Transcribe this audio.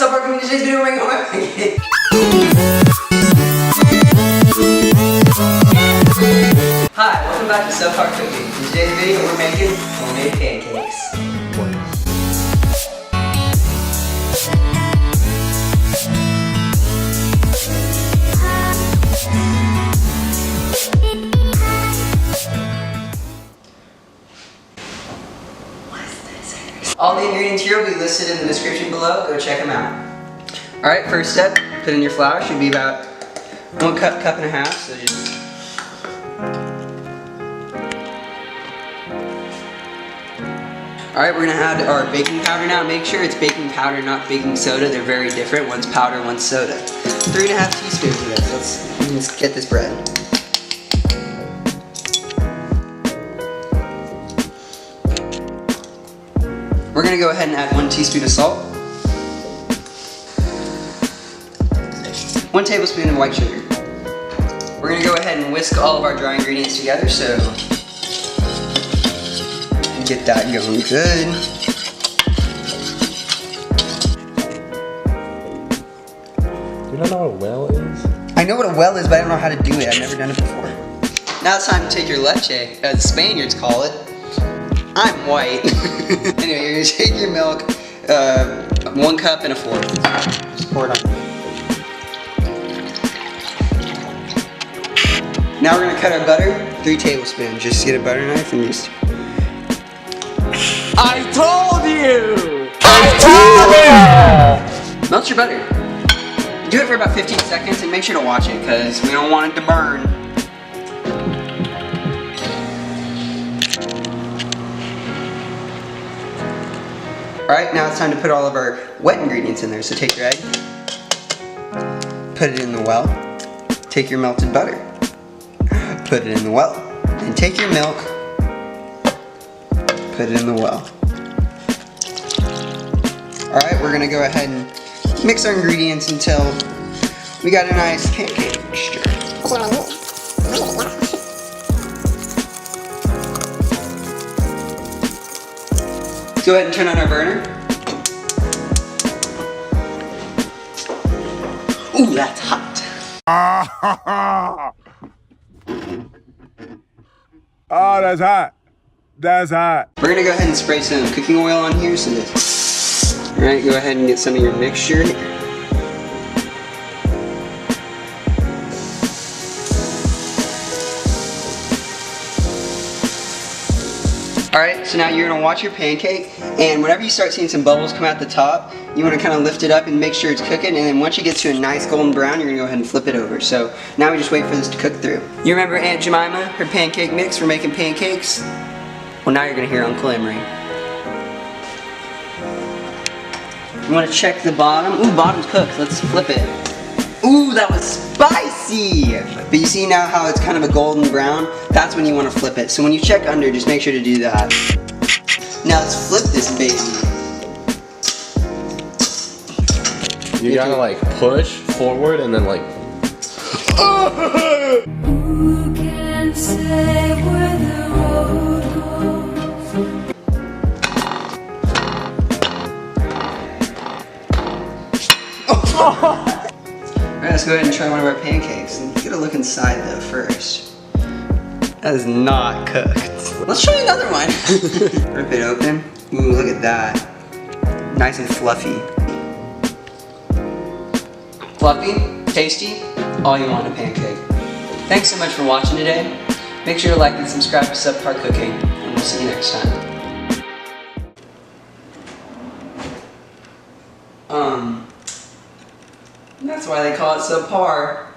Subpar Cooking. Today's video we're making homemade. Hi, welcome back to Subpar Cooking. In today's video we're making homemade pancakes. All the ingredients here will be listed in the description below. Go check them out. Alright, first step, put in your flour. Should be about 1 cup and a half. So just Alright, we're going to add our baking powder now. Make sure it's baking powder, not baking soda. They're very different. One's powder, one's soda. 3½ teaspoons of this. Let's get this bread. We're going to go ahead and add 1 teaspoon of salt, 1 tablespoon of white sugar. We're going to go ahead and whisk all of our dry ingredients together, so get that going good. You don't know what a well is? I know what a well is, but I don't know how to do it. I've never done it before. Now it's time to take your leche, as the Spaniards call it. I'm white. Anyway, you're gonna take your milk, 1 cup and a fork. Just pour it on. Now we're gonna cut our butter, 3 tablespoons. Just get a butter knife and just. I told you! I told you! Melt your butter. Do it for about 15 seconds and make sure to watch it because we don't want it to burn. Alright, now it's time to put all of our wet ingredients in there. So take your egg, put it in the well, take your melted butter, put it in the well, and take your milk, put it in the well. Alright, we're going to go ahead and mix our ingredients until we got a nice pancake mixture. Go ahead and turn on our burner. Ooh, that's hot. Oh, that's hot. That's hot. We're gonna go ahead and spray some cooking oil on here so that. Alright, go ahead and get some of your mixture. Alright, so now you're going to watch your pancake, and whenever you start seeing some bubbles come out the top, you want to kind of lift it up and make sure it's cooking, and then once you get to a nice golden brown, you're going to go ahead and flip it over. So now we just wait for this to cook through. You remember Aunt Jemima, her pancake mix for making pancakes? Well, now you're going to hear Uncle Emery. You want to check the bottom? Ooh, bottom's cooked. Let's flip it. Ooh, that was spicy! But you see now how it's kind of a golden brown? That's when you want to flip it. So when you check under, just make sure to do that. Now let's flip this baby. You gotta like push forward and then like. Who can say where the road goes? Alright, let's go ahead and try one of our pancakes. And get a look inside though first. That is not cooked. Let's try another one. Rip it open. Ooh, look at that. Nice and fluffy. Fluffy, tasty, all you want in a pancake. Thanks so much for watching today. Make sure to like and subscribe to Subpar Cooking, and we'll see you next time. That's why they call it subpar.